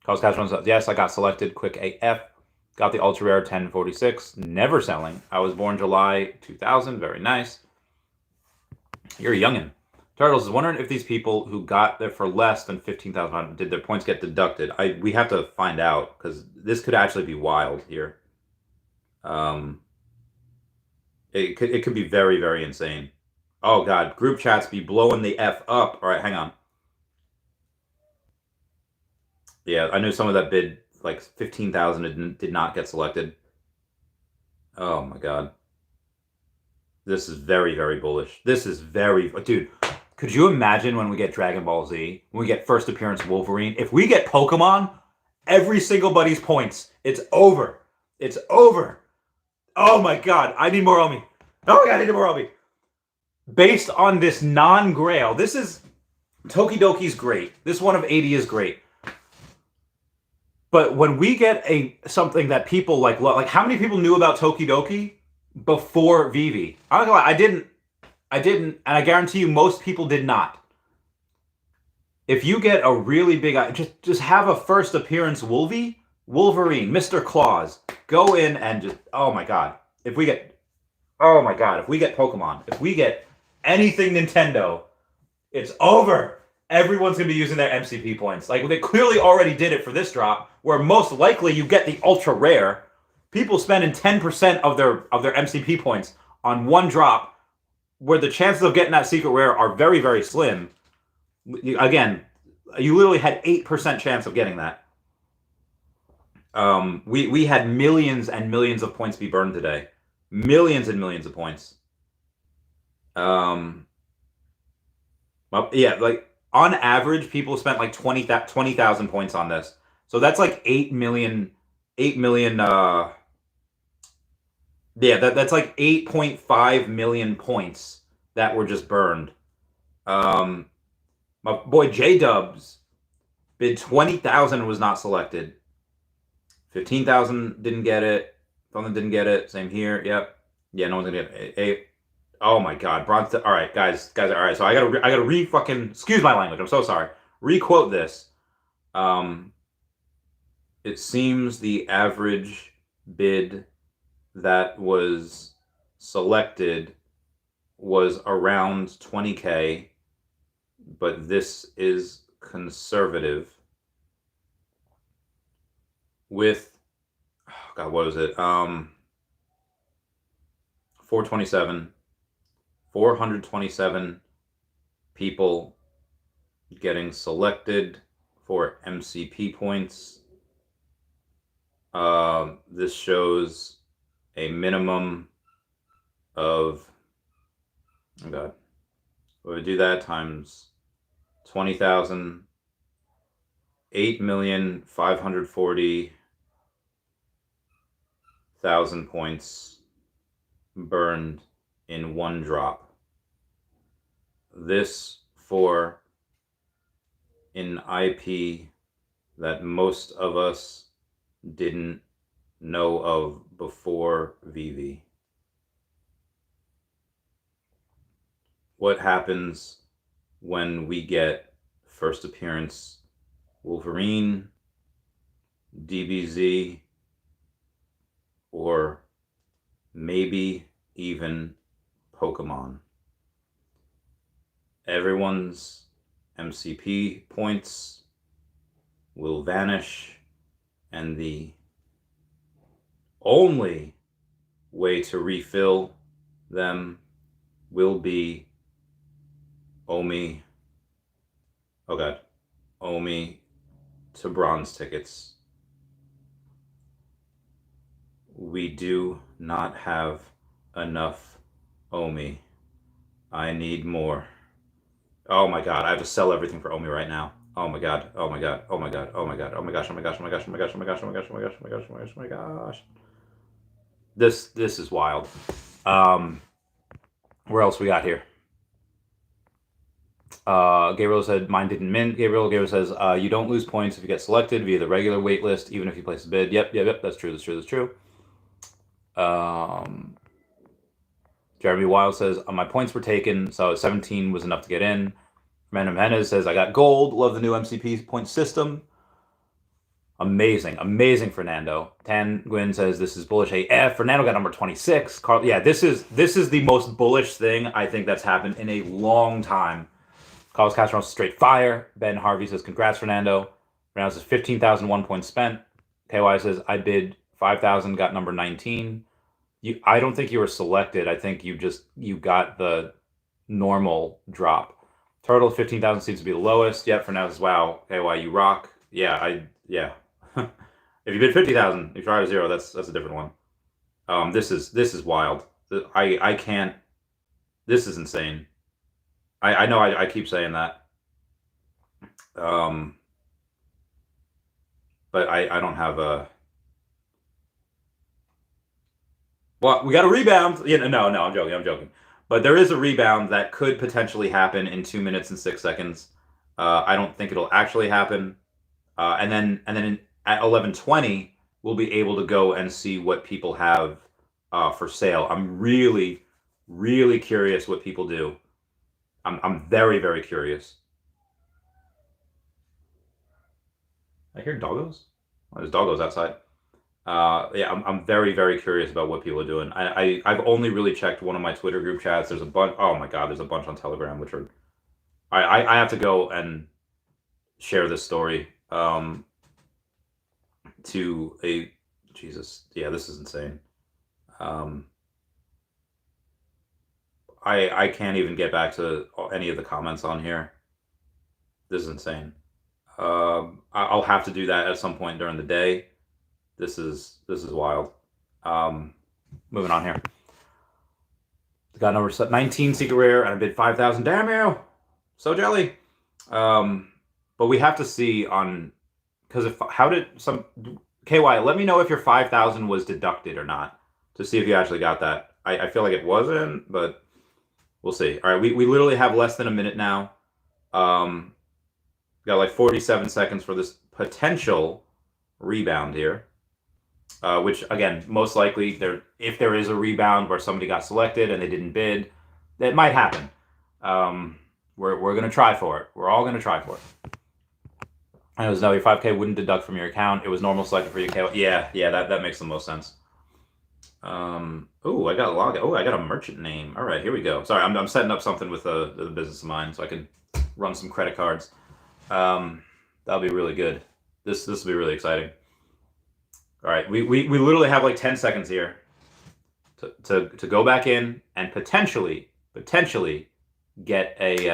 Cause Cashman says, yes, I got selected. Quick AF. Got the ultra rare 1046. Never selling. I was born July 2000. Very nice. You're a youngin'. Turtles is wondering if these people who got there for less than 15,000 did their points get deducted. We have to find out because this could actually be wild here. It could be very, very insane. Oh, God. Group chats be blowing the F up. All right, hang on. Yeah, I knew some of that bid, like 15,000, did not get selected. Oh, my God. This is very, very bullish. This is very... Dude, could you imagine when we get Dragon Ball Z? When we get first appearance Wolverine? If we get Pokemon, every single buddy's points. It's over. It's over. Oh, my God. I need more OMI. Oh, my God, I need more OMI. Based on this non-grail, this is TokiDoki's great. This 1 of 80 is great. But when we get something that people like how many people knew about TokiDoki before Veve? I'm not gonna lie, I didn't, and I guarantee you most people did not. If you get a really big, just have a first appearance Wolverine, Mr. Claus, go in and just, oh my God, if we get Pokemon, if we get anything Nintendo, it's over. Everyone's going to be using their MCP points. Like, they clearly already did it for this drop, where most likely you get the ultra rare. People spending 10% of their MCP points on one drop, where the chances of getting that secret rare are very, very slim. Again, you literally had 8% chance of getting that. We had millions and millions of points be burned today. Millions and millions of points. Yeah, like on average, people spent like 20,000 points on this. So that's like 8 million. Yeah, that's like 8.5 million points that were just burned. My boy J Dubs bid 20,000 and was not selected. 15,000 didn't get it. Something didn't get it. Same here. Yep. Yeah, no one's gonna get it. Oh my God, Bronze. All right, guys. All right, so I gotta fucking excuse my language. I'm so sorry. Requote this. It seems the average bid that was selected was around 20K, but this is conservative. With, oh God, what was it? 427 people getting selected for MCP points. This shows a minimum of, oh God, we would do that times 20,000, 8,540,000 points burned in one drop. This for an IP that most of us didn't know of before Veve. What happens when we get first appearance Wolverine, DBZ, or maybe even Pokemon? Everyone's MCP points will vanish, and the only way to refill them will be OMI. Oh god. OMI to bronze tickets. We do not have enough OMI. I need more. Oh my god, I have to sell everything for OMI right now. Oh my god, oh my god, oh my god, oh my god, oh my gosh, oh my gosh, oh my gosh, oh my gosh, oh my gosh, oh my gosh, oh my gosh, oh my gosh, oh my gosh, oh my gosh. This is wild. Where else we got here? Gabriel said mine didn't mint. Gabriel says you don't lose points if you get selected via the regular wait list, even if you place a bid. Yep, that's true. Jeremy Wild says my points were taken, so 17 was enough to get in. Fernando Jimenez says I got gold. Love the new MCP point system. Amazing, Fernando. Tan Gwyn says this is bullish AF. Fernando got number 26. Carl, yeah, this is the most bullish thing I think that's happened in a long time. Carlos Castro straight fire. Ben Harvey says congrats, Fernando. Fernando says 15,001 points spent. KY says I bid 5,000, got number 19. I don't think you were selected. I think you got the normal drop. Turtle 15,000 seems to be the lowest. Yep, Fernando says wow. KY, you rock. Yeah. If you bid 50,000, if you try to zero, that's a different one. This is wild. I can't. This is insane. I know I keep saying that. But I don't have a. Well, we got a rebound. No, I'm joking. But there is a rebound that could potentially happen in 2 minutes and 6 seconds. I don't think it'll actually happen. And then at 11:20, we'll be able to go and see what people have for sale. I'm really, really curious what people do. I'm very, very curious. I hear doggos. Oh, there's doggos outside. Yeah, I'm very, very curious about what people are doing. I've only really checked one of my Twitter group chats. There's a bunch. Oh my god, there's a bunch on Telegram, which are. I have to go and share this story. To a Jesus. Yeah, this is insane. I can't even get back to any of the comments on here. This is insane. I'll have to do that at some point during the day. This is wild. Moving on here. Got number 19 secret rare, and I bid 5,000. Damn you! So jelly. But we have to see on because how did some KY? Let me know if your 5,000 was deducted or not to see if you actually got that. I feel like it wasn't, but we'll see. All right, we literally have less than a minute now. Got like 47 seconds for this potential rebound here. Which again, most likely if there is a rebound where somebody got selected and they didn't bid, that might happen. We're gonna try for it. We're all gonna try for it. And it was no, your 5K wouldn't deduct from your account. It was normal selected for your K. Yeah, that makes the most sense. Oh, I got a log. Oh, I got a merchant name. All right, here we go. Sorry, I'm setting up something with the business of mine so I can run some credit cards. That'll be really good. This will be really exciting. All right, we literally have like 10 seconds here to go back in and potentially get a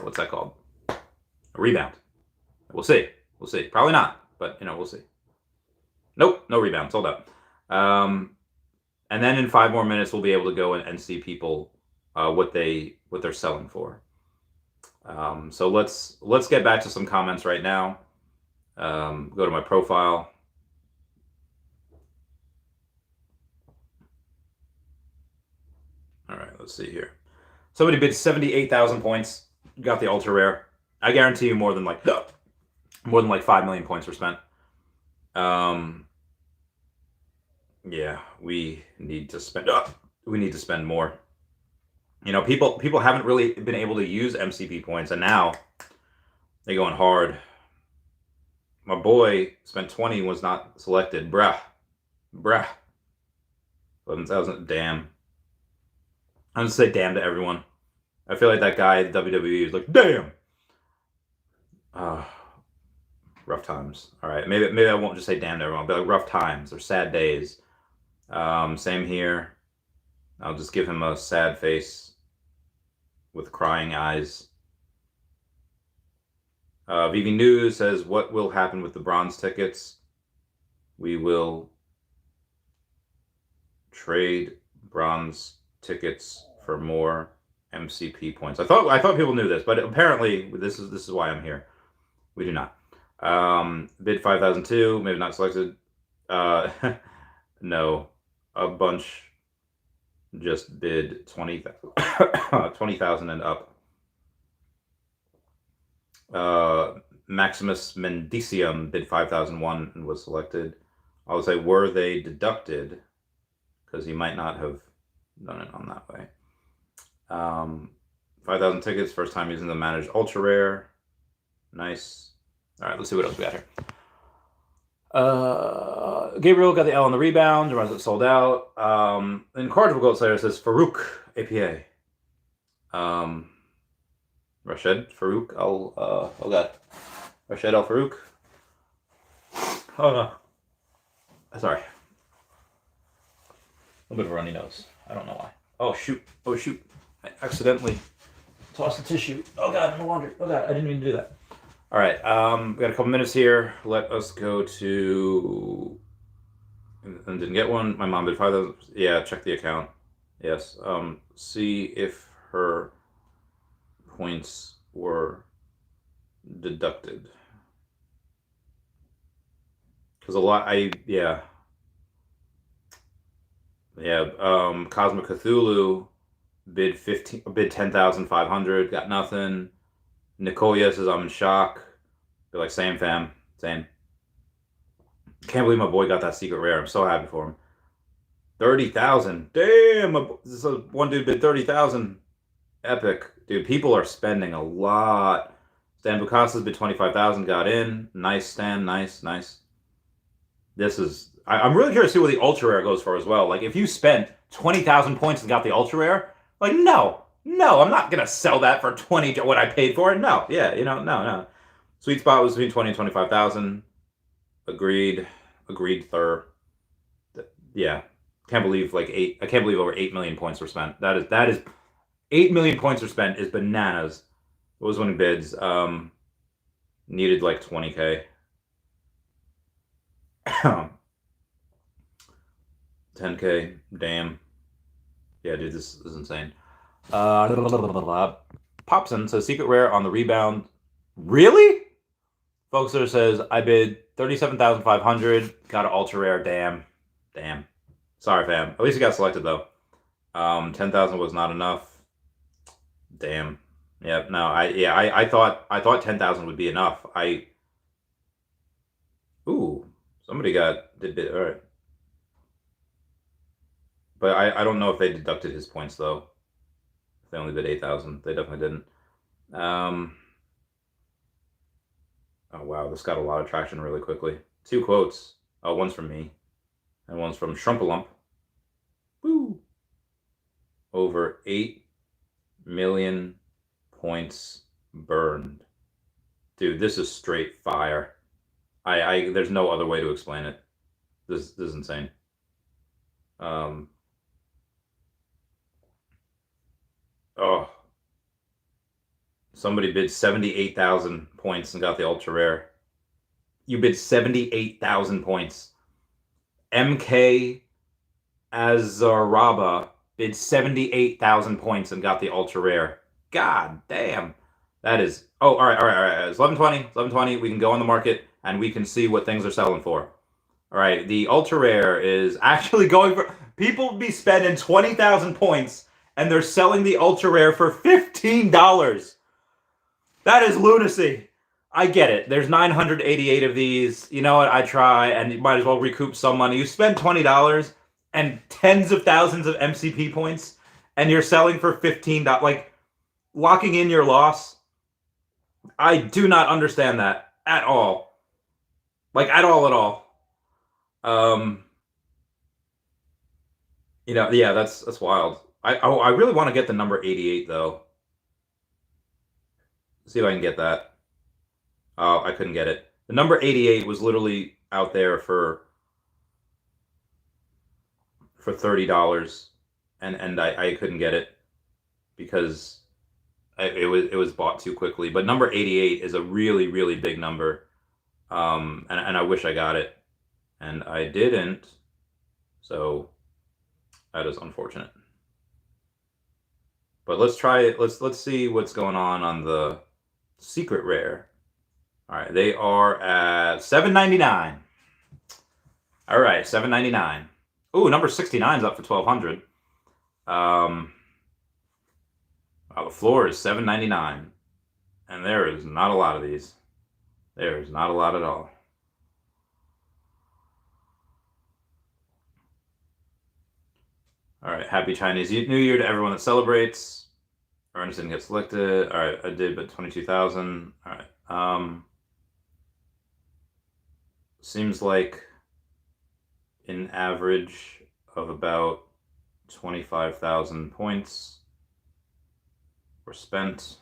what's that called? A rebound. We'll see. Probably not, but we'll see. Nope, no rebound. Sold out. And then in 5 more minutes, we'll be able to go and see people what they're selling for. So let's get back to some comments right now. Go to my profile. All right, let's see here. Somebody bid 78,000 points, got the ultra rare. I guarantee you more than like 5 million points were spent. Yeah, we need to spend. We need to spend more. You know, people haven't really been able to use MCP points, and now they're going hard. My boy spent 20, was not selected. Bruh. 11,000. Damn. I'm gonna say damn to everyone. I feel like that guy at WWE is like, damn. Rough times. All right, maybe I won't just say damn to everyone, but like rough times or sad days. Same here. I'll just give him a sad face with crying eyes. Veve News says, what will happen with the bronze tickets? We will trade bronze tickets for more MCP points. I thought people knew this, but apparently this is why I'm here. We do not. Bid 5,002, maybe not selected. No, a bunch just bid 20,000 and up. Maximus Mendicium bid 5,001 and was selected. I'll say, were they deducted? Because he might not have done it on that way. 5,000 tickets, first time using the managed ultra rare. Nice. All right, let's see what else we got here. Gabriel got the L on the rebound. The runs it sold out. Incorrigible Gold Slayer says Farooq APA. Rashid Farooq Rashid Al Farooq. Oh no. Sorry. A little bit of a runny nose. I don't know why. Oh shoot. I accidentally tossed the tissue. Oh god, in the laundry. Oh god, I didn't mean to do that. All right, we got a couple minutes here. Let us go to, and didn't get one. My mom did 5,000. Yeah, check the account. Yes. See if her points were deducted. Because a lot, yeah. Cosmic Cthulhu bid 10,500, got nothing. Nicolia says, I'm in shock. They're like, same fam, same. Can't believe my boy got that secret rare. I'm so happy for him. 30,000. Damn, one dude bid 30,000. Epic. Dude, people are spending a lot. Stan Bucasa's bid 25,000, got in. Nice, Stan, nice. This is, I'm really curious to see what the ultra rare goes for as well. Like, if you spent 20,000 points and got the ultra rare, like, no, I'm not gonna sell that for 20 what I paid for it. No, yeah, no. Sweet spot was between 20 and 25,000. Agreed, third. Yeah, can't believe I can't believe over 8 million points were spent. That is 8 million points were spent is bananas. What was winning bids? Needed like 20K. 10K. Damn. Yeah, dude, this is insane. Popson says secret rare on the rebound. Really? Folkster says I bid 37,500. Got an ultra rare. Damn. Sorry, fam. At least it got selected though. 10,000 was not enough. Damn. Yeah. No. I thought 10,000 would be enough. Ooh. Somebody did bid. All right. But I don't know if they deducted his points though. They only bid 8,000. They definitely didn't. Oh wow, this got a lot of traction really quickly. 2 quotes. Oh, one's from me, and one's from Shrumpalump. Woo! Over 8 million points burned. Dude, this is straight fire. There's no other way to explain it. This is insane. Oh, somebody bid 78,000 points and got the ultra rare. You bid 78,000 points. MK Azaraba bid 78,000 points and got the ultra rare. God damn. That is. Oh, all right. It's 11:20. We can go on the market. and we can see what things are selling for. All right, the ultra rare is actually going for, people be spending 20,000 points and they're selling the ultra rare for $15. That is lunacy. I get it. There's 988 of these. You know what? I try, and you might as well recoup some money. You spend $20 and tens of thousands of MCP points, and you're selling for $15. Like, locking in your loss. I do not understand that at all. Like, at all. Yeah, that's wild. I really want to get the number 88 though. See if I can get that. Oh, I couldn't get it. The number 88 was literally out there for $30, and I couldn't get it because it was bought too quickly. But number 88 is a really, really big number, and I wish I got it, and I didn't. So that is unfortunate. But let's try it. Let's see what's going on the secret rare. All right, they are at $7.99. All right, $7.99. Ooh, number 69 is up for $1,200. Wow, the floor is $7.99, and there is not a lot of these. There is not a lot at all. All right, happy Chinese New Year to everyone that celebrates. Ernest didn't get selected. All right, I did, but 22,000. All right. Seems like an average of about 25,000 points were spent.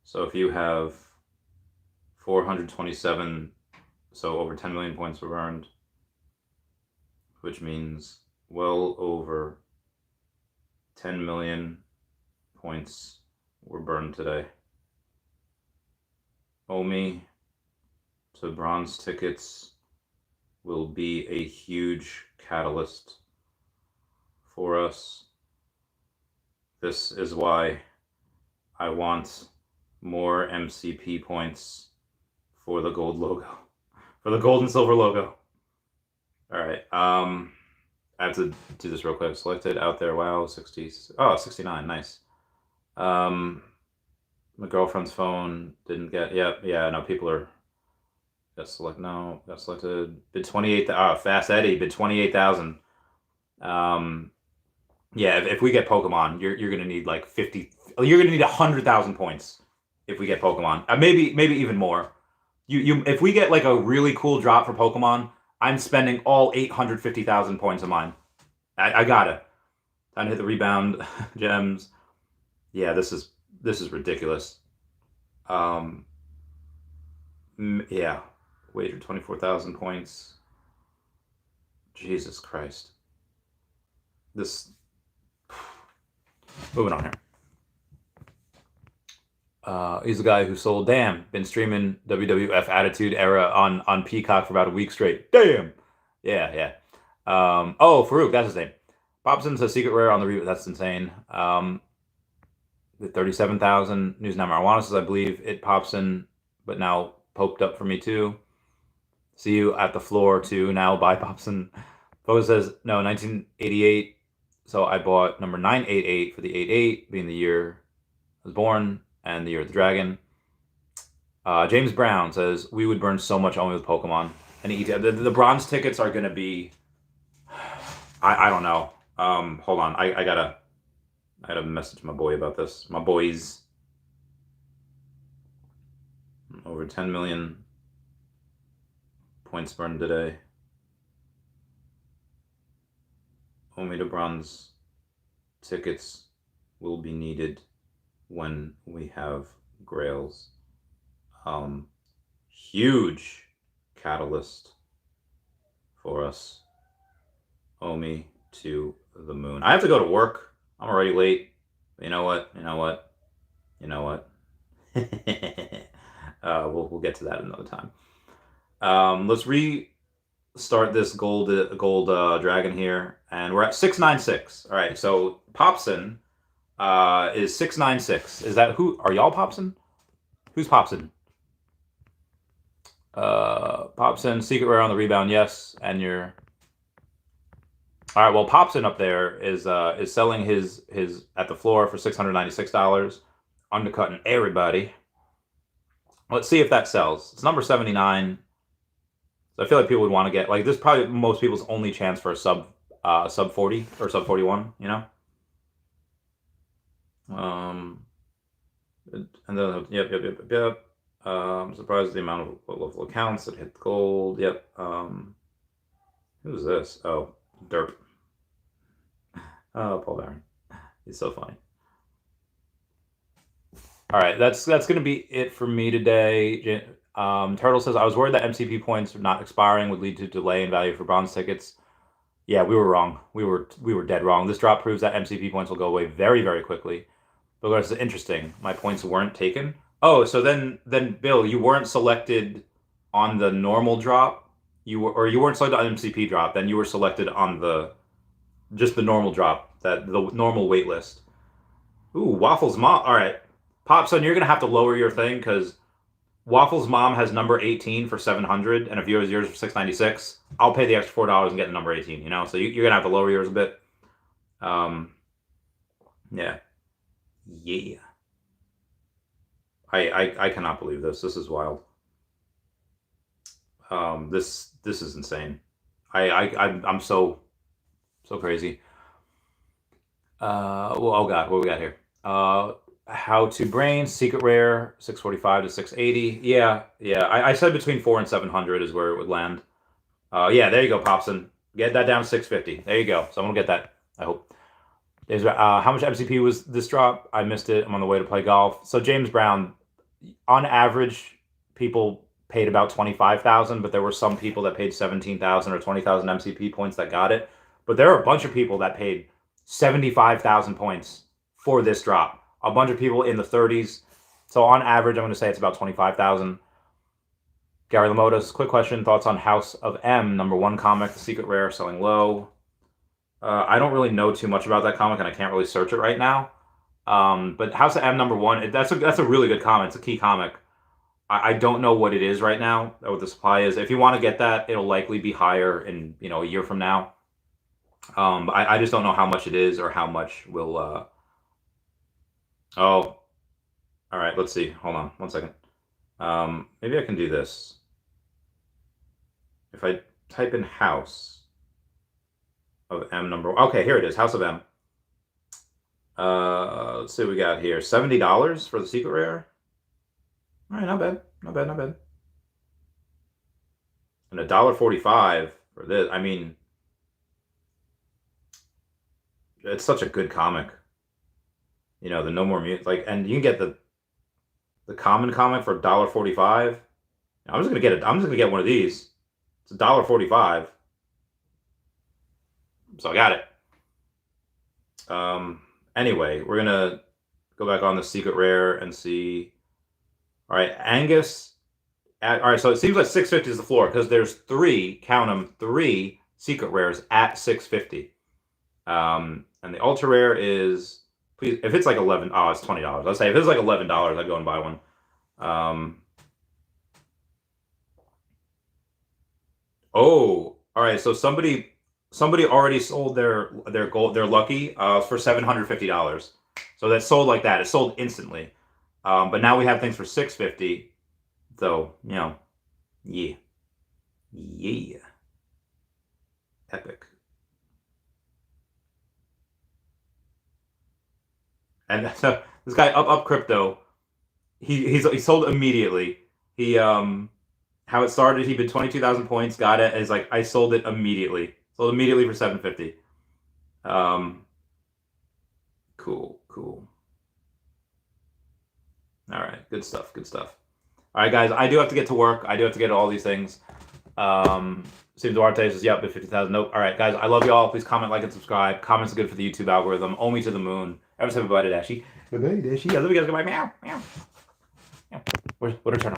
So if you have 427, so over 10 million points were earned, which means well over 10 million points were burned today. OMI to bronze tickets will be a huge catalyst for us. This is why I want more MCP points for the gold logo, for the gold and silver logo. All right, I have to do this real quick. Selected out there. Wow, 69. Nice. My girlfriend's phone didn't get. Yeah. No, people are. Got selected. Bid 28. Fast Eddie bid 28,000. Yeah. If we get Pokemon, you're gonna need like 50. You're gonna need 100,000 points if we get Pokemon. Maybe even more. If we get like a really cool drop for Pokemon, I'm spending all 850,000 points of mine. I gotta. Time to hit the rebound gems. Yeah, this is ridiculous. Yeah, wagered 24,000 points. Jesus Christ. This. Moving on here. He's the guy who sold. Damn, been streaming WWF Attitude Era on Peacock for about a week straight. Damn. Yeah. Oh, Farooq, that's his name. Popson's a secret rare on the reboot. That's insane. The 37,000 News Now Marijuana says, I believe it Popson, but now poked up for me too. See you at the floor too. Now buy Popson. Poe says no, 1988. So I bought number 988 for the 88 being the year I was born and the year of the dragon. James Brown says we would burn so much only with Pokemon. And the bronze tickets are gonna be. I don't know. Hold on. I gotta message my boy about this. My boys. Over 10 million points burned today. Only the bronze tickets will be needed when we have grails. Huge catalyst for us. OMI to the moon. I have to go to work. I'm already late. You know what? We'll get to that another time. Let's restart this gold dragon here, and we're at 696. All right, so Popson is 696. Is that who? Are y'all Popson? Who's Popson? Pops in secret rare on the rebound, yes, and you're all right. Well, Pops in up there is selling his at the floor for $696, undercutting everybody. Let's see if that sells. It's number 79. So I feel like people would want to get like this. Is probably most people's only chance for a sub 40 or sub 41. You know. And then yep. I'm surprised at the amount of local accounts that hit gold. Yep. Who's this? Oh, Derp. Oh, Paul Barron. He's so funny. All right, that's gonna be it for me today. Turtle says I was worried that MCP points not expiring would lead to delay in value for bronze tickets. Yeah, we were wrong. We were dead wrong. This drop proves that MCP points will go away very, very quickly. Because it's interesting. My points weren't taken. Oh, so then Bill, you weren't selected on the normal drop. You weren't selected on MCP drop. Then you were selected on just the normal drop, the normal wait list. Ooh, Waffles mom. All right, Popson, you're gonna have to lower your thing because Waffles mom has number 18 for 700, and if yours for 696, I'll pay the extra $4 and get the number 18. You know, so you're gonna have to lower yours a bit. Yeah. Yeah. I cannot believe this. This is wild. This is insane. I'm so crazy. Well, oh god, what we got here? How to Brain secret rare 645 to 680. Yeah. I said between 400 and 700 is where it would land. Yeah, there you go, Popson. Get that down to 650. There you go. Someone will get that. I hope. There's how much MCP was this drop? I missed it. I'm on the way to play golf. So James Brown, on average, people paid about 25,000, but there were some people that paid 17,000 or 20,000 MCP points that got it. But there are a bunch of people that paid 75,000 points for this drop. A bunch of people in the 30s. So on average, I'm going to say it's about 25,000. Gary Lamotas, quick question. Thoughts on House of M, #1 comic, the secret rare, selling low? I don't really know too much about that comic, and I can't really search it right now. But House of M #1, that's a really good comic. It's a key comic. I don't know what it is right now, what the supply is. If you want to get that, it'll likely be higher in a year from now. I just don't know how much it is or how much will. Oh, all right. Let's see. Hold on 1 second. Maybe I can do this. If I type in House of M okay, here it is, House of M. Let's see what we got here. $70 for the secret rare. All right, not bad. And $1.45 for this. I mean, it's such a good comic. The No More Mutants, and you can get the common comic for $1.45. I'm just gonna get one of these. It's $1.45. So I got it. Anyway, we're gonna go back on the secret rare and see. All right, Angus. All right, so it seems like 650 is the floor because there's 3, count them, 3 secret rares at 650. And the ultra rare is, please, if it's like 11, oh, it's $20. Let's say if it's like $11, I'd go and buy one. Oh, all right. So somebody already sold their lucky for $750. So that sold like that. It sold instantly. But now we have things for $650. So, yeah. Epic. And so this guy up crypto, he sold immediately. He how it started, he bid 22,000 points, got it, and he's like, I sold it immediately. Sold immediately for $750. Cool. All right, good stuff. All right, guys, I do have to get to work. I do have to get all these things. Steve Duarte says, yep, 50,000. Nope. All right, guys, I love you all. Please comment, like, and subscribe. Comments are good for the YouTube algorithm. OMI to the moon. Ever say bye to Dashie. Bye-bye, Dashie. I love you guys. Goodbye. Meow. What a turn.